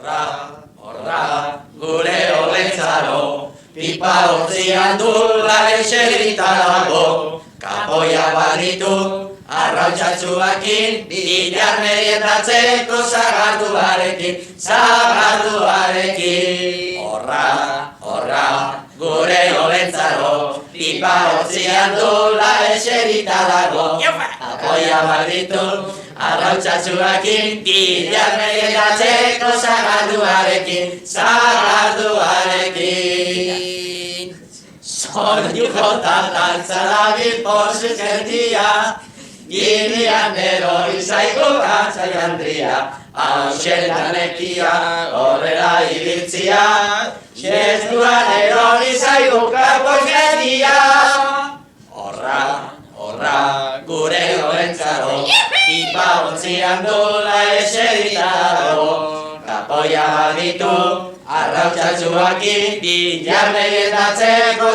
horra, gure olentzaro, pipa hortzian dula eserita dago, kapoia baditu, arrautzatxuakin, bilar meriendatzeko zagarduarekin. Horra, gure olentzaro, pipa hortzian dula eserita dago, kapoia baditu, arrautzatxuakin, bilar meriendatzeko zagarduarekin. Soinu jota dantzalabil posuz gertia, Girian erori zaigu gatzai handria, hauxetan ekia, horrela ibiltzia, xestuan erori zaigu kapoz gertia. Horra, gure olentzaro, pipa ontzian dula eserita dago, kapoia baditu, arrautzatxuakin, bilar meriendatzeko